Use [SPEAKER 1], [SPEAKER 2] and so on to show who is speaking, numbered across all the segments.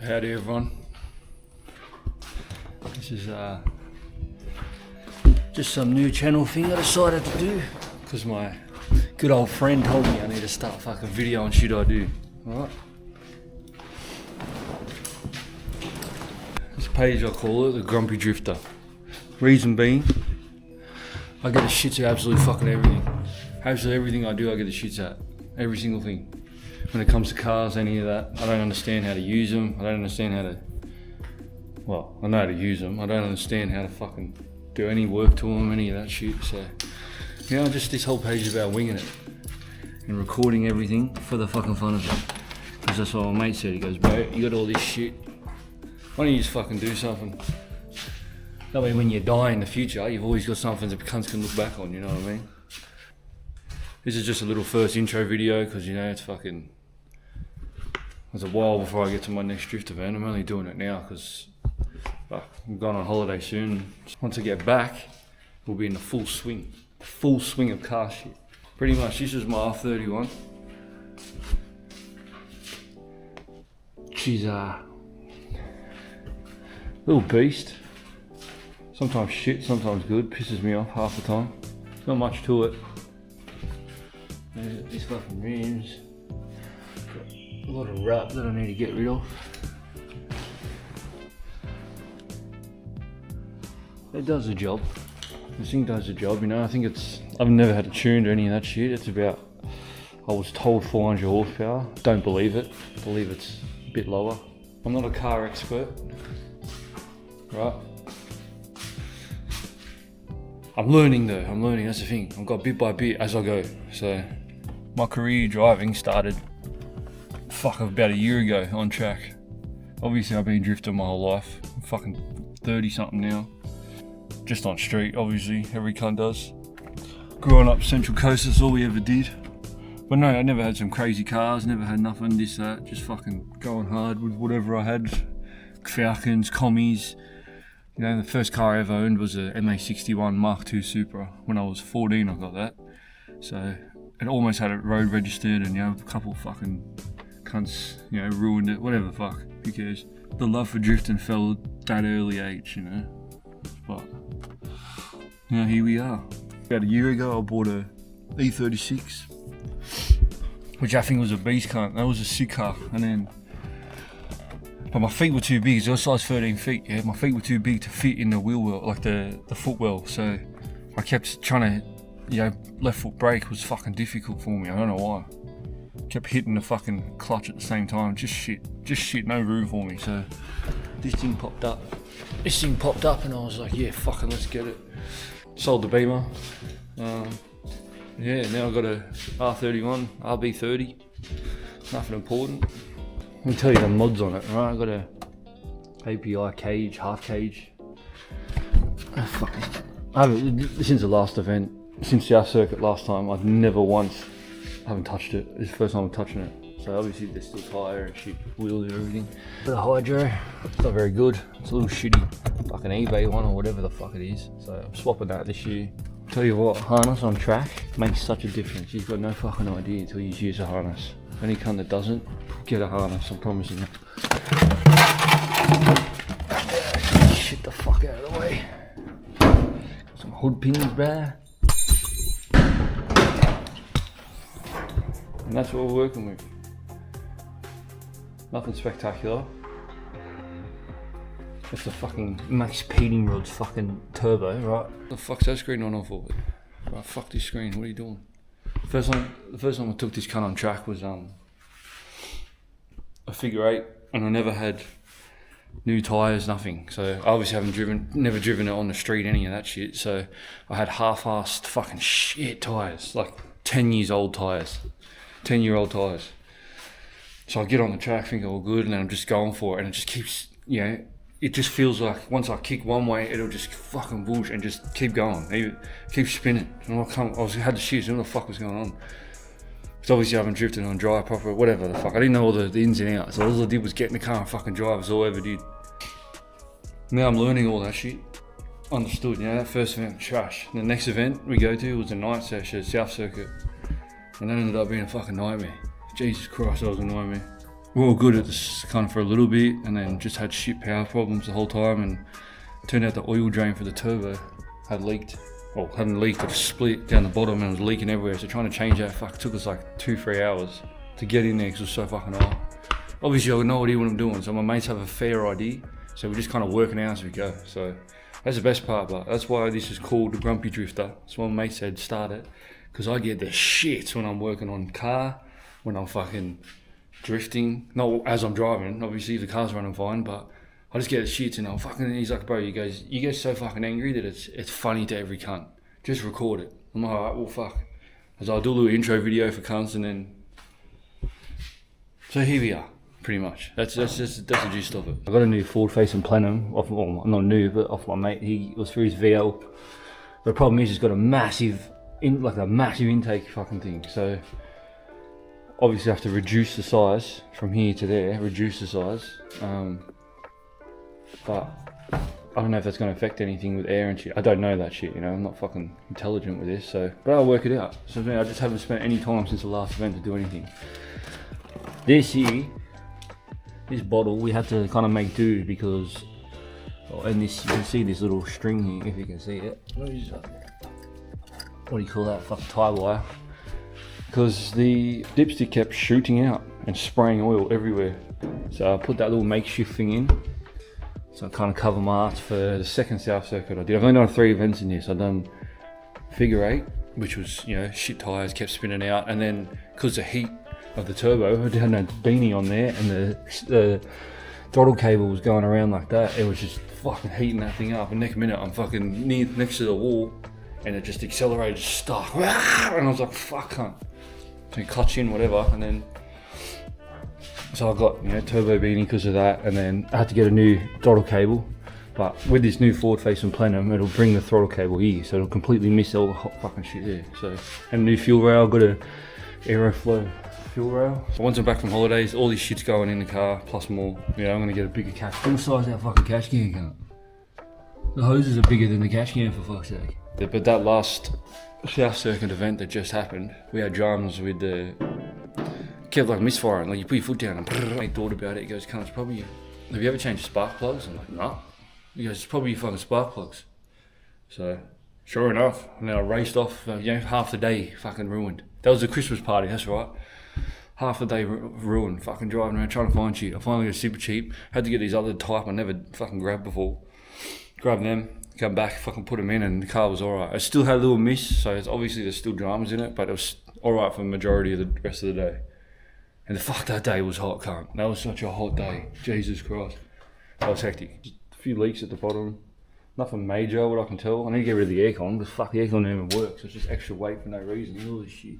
[SPEAKER 1] Howdy everyone. This is just some new channel thing I decided to do because my good old friend told me I need to start fucking video and shit I do. Alright. This page I call it the Grumpy Drifter. Reason being, I get the shits at absolutely fucking everything. Absolutely everything I do I get the shits at. Every single thing. When it comes to cars, any of that, I don't understand how to use them. I don't understand how to, well, I know how to use them. I don't understand how to fucking do any work to them, any of that shit. So, you know, just this whole page is about winging it and recording everything for the fucking fun of it. Because that's what my mate said. He goes, bro, you got all this shit. Why don't you just fucking do something? That way when you die in the future, you've always got something that cunts can look back on, you know what I mean? This is just a little first intro video because, you know, it's fucking... There's a while before I get to my next drift event. I'm only doing it now because I'm going on holiday soon. Once I get back, we'll be in the full swing of car shit. Pretty much, this is my R31. She's a little beast. Sometimes shit, sometimes good. Pisses me off half the time. Not much to it. There's these fucking rims. A lot of wrap that I need to get rid of. It does the job. This thing does the job, you know. I think I've never had it tuned or any of that shit. It's about, I was told 400 horsepower. Don't believe it. I believe it's a bit lower. I'm not a car expert, right? I'm learning though, that's the thing. I've got bit by bit as I go. So my career driving started about a year ago on track. Obviously I've been drifting my whole life. I'm fucking 30 something now. Just on street, obviously, every cunt does. Growing up Central Coast, that's all we ever did. But no, I never had some crazy cars, never had nothing, this, that. Just fucking going hard with whatever I had. Falcons, commies. You know, the first car I ever owned was a MA61 Mark II Supra. When I was 14 I got that. So, it almost had it road registered and, you know, a couple of fucking cunts, you know, ruined it, whatever the fuck, who cares. The love for drifting fell at that early age, you know. But, you know, here we are. About a year ago I bought a E36, which I think was a beast cunt. That was a sick car, and then, but my feet were too big, so I was size 13 feet, yeah. My feet were too big to fit in the wheel well, like the footwell, so I kept trying to, you know, left foot brake was fucking difficult for me, I don't know why. Kept hitting the fucking clutch at the same time, just shit, no room for me. So this thing popped up and I was like, yeah, fucking let's get it. Sold the Beamer. Yeah, now I've got a R31, RB30, nothing important. Let me tell you the mods on it, right? I've got a API cage, half cage. Oh, fuck. I haven't, since the last event, since the R circuit last time, I've never once, I haven't touched it. It's the first time I'm touching it. So obviously there's still tyre and shit, wheels and everything. The hydro, it's not very good. It's a little shitty fucking eBay one or whatever the fuck it is. So I'm swapping that this year. Tell you what, harness on track makes such a difference. You've got no fucking idea until you use a harness. Any cunt that doesn't, get a harness, I'm promising you. Shit the fuck out of the way. Some hood pins, bruh. And that's what we're working with. Nothing spectacular. It's the fucking Max Peating Rod's fucking turbo, right? What the fuck's that screen on for? Right, fuck this screen, what are you doing? The first time I took this cunt on track was a figure 8, and I never had new tyres, nothing. So I obviously never driven it on the street, any of that shit. So I had half-assed fucking shit tyres, like 10 years old tyres. 10-year-old tyres. So I get on the track, think all good, and then I'm just going for it, and it just keeps, you know, it just feels like once I kick one way, it'll just fucking whoosh and just keep going, keep spinning. And I had the shit, what the fuck was going on? Because obviously I haven't drifted on dry proper, whatever the fuck. I didn't know all the ins and outs. So all I did was get in the car and fucking drive, that's all I ever did. Now I'm learning all that shit. Understood, you know, that first event was trash. And the next event we go to was a night session, South Circuit. And that ended up being a fucking nightmare. Jesus Christ, that was a nightmare. we're all good at this kind of for a little bit, and then just had shit power problems the whole time, and it turned out the oil drain for the turbo had leaked. Well, hadn't leaked, but split down the bottom and it was leaking everywhere. So trying to change that took us like 2-3 hours to get in there because it was so fucking hot. Obviously I have no idea what I'm doing, so my mates have a fair idea. So we're just kind of working out as we go. So that's the best part, but that's why this is called the Grumpy Drifter. That's why my mate said start it, because I get the shits when I'm working on car, when I'm fucking drifting. Not as I'm driving, obviously the car's running fine, but I just get the shits and I'm fucking, he's like, bro, you get so fucking angry that it's funny to every cunt. Just record it. I'm like, alright, well fuck. So I'll do a little intro video for cunts and then, so here we are, pretty much. That's the gist of it. I got a new forward facing plenum, well not new, but off my mate. He was through his VL. The problem is he's got a massive intake fucking thing. So obviously I have to reduce the size from here to there, reduce the size. But I don't know if that's going to affect anything with air and shit. I don't know that shit, you know, I'm not fucking intelligent with this, so, but I'll work it out. So I just haven't spent any time since the last event to do anything. This bottle, we had to kind of make do because, and this, you can see this little string here, if you can see it. What do you call that, fucking tie wire? Because the dipstick kept shooting out and spraying oil everywhere. So I put that little makeshift thing in. So I kind of cover my ass for the second South Circuit I did. I've only done 3 events in this. I've done figure 8, which was, you know, shit tyres, kept spinning out. And then, because the heat of the turbo, I had no beanie on there and the throttle cable was going around like that. It was just fucking heating that thing up. And next minute, I'm fucking next to the wall and it just accelerated, stuck. And I was like, fuck, cunt. So you clutch in, whatever, and then, so I got, you know, turbo beanie because of that, and then I had to get a new throttle cable. But with this new forward facing plenum, it'll bring the throttle cable here, so it'll completely miss all the hot fucking shit there. So, and a new fuel rail, got a Aeroflow fuel rail. So once I'm back from holidays, all this shit's going in the car, plus more. You know, I'm gonna get a bigger cash. What size that fucking cash can, cunt? The hoses are bigger than the cash can, for fuck's sake. But that last South Circuit event that just happened, we had drums with the, kept like misfiring, like you put your foot down and I thought about it, he goes, cunt, it's probably, have you ever changed spark plugs? I'm like, no. He goes, it's probably your fucking spark plugs. So, sure enough, and then I raced off, you know, half the day fucking ruined. That was a Christmas party, that's right. Half the day ruined, fucking driving around trying to find shit. I finally got super cheap, had to get these other type I never fucking grabbed before. Grabbed them, come back, fucking put them in, and the car was alright. I still had a little miss, so it's obviously there's still dramas in it, but it was alright for the majority of the rest of the day. And fuck, that day was hot, cunt. That was such a hot day. Jesus Christ. That was hectic. Just a few leaks at the bottom. Nothing major, what I can tell. I need to get rid of the aircon, because fuck, the aircon don't even work, so it's just extra weight for no reason. All this shit.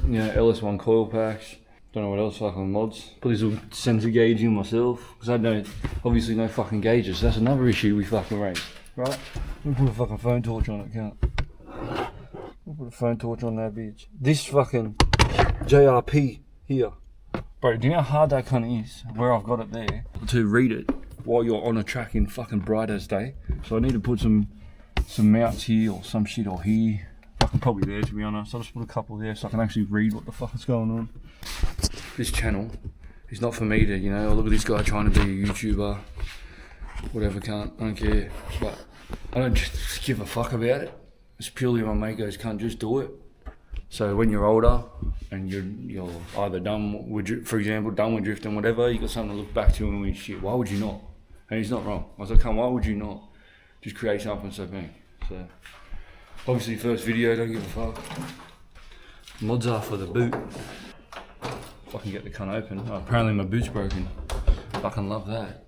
[SPEAKER 1] You know, LS1 coil packs. Don't know what else fucking mods. Put this little sensor gauge in myself, because I don't, obviously no fucking gauges. That's another issue we fucking raised, right? Let me put a fucking phone torch on it, can't? Let me put a phone torch on that bitch. This fucking JRP here. Bro, do you know how hard that cunt is, where I've got it there, to read it while you're on a track in fucking bright as day? So I need to put some mounts here or some shit or here. Fucking probably there, to be honest. I'll just put a couple there so I can actually read what the fuck is going on. This channel is not for me to, you know, look at this guy trying to be a YouTuber, whatever, can't, I don't care. But I don't just give a fuck about it. It's purely my mate goes, can't just do it. So when you're older and you're either done with, for example, done with drifting, whatever, you got something to look back to and we shit. Why would you not? And he's not wrong. I was like, come, why would you not just create something so bang? So obviously, first video, don't give a fuck. Mods are for the boot. If I can get the cunt open. Oh, apparently my boot's broken. Fucking love that.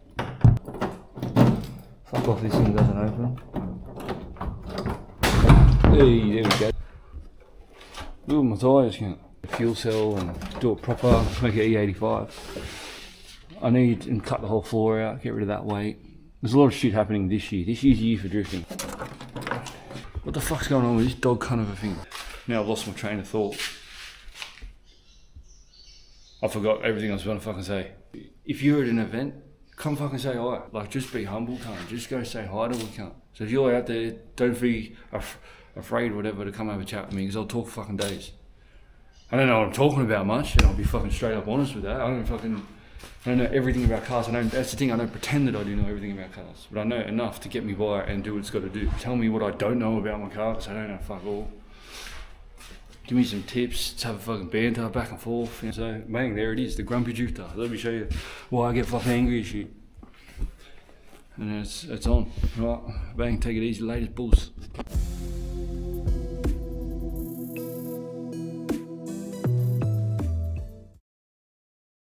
[SPEAKER 1] Fuck off, this thing doesn't open. Hey, there we go. Look at my tyres, can't. Fuel cell and do it proper, make it E85. I need to cut the whole floor out, get rid of that weight. There's a lot of shit happening this year. This year's the year for drifting. What the fuck's going on with this dog cunt of a thing? Now I've lost my train of thought. I forgot everything I was going to fucking say. If you're at an event, come fucking say hi. Like, just be humble, cunt. Just go say hi to a cunt. So if you're out there, don't be afraid or whatever to come have a chat with me, because I'll talk for fucking days. I don't know what I'm talking about much, and I'll be fucking straight up honest with that. I don't fucking, I don't know everything about cars. That's the thing, I don't pretend that I do know everything about cars. But I know enough to get me by and do what it's got to do. Tell me what I don't know about my car, because I don't know fuck all. Give me some tips, let's have a fucking banter back and forth. You know? So, bang, there it is, the grumpy drifter. Let me show you why I get fucking angry and shit. And then it's on. Right, bang, take it easy, latest bulls.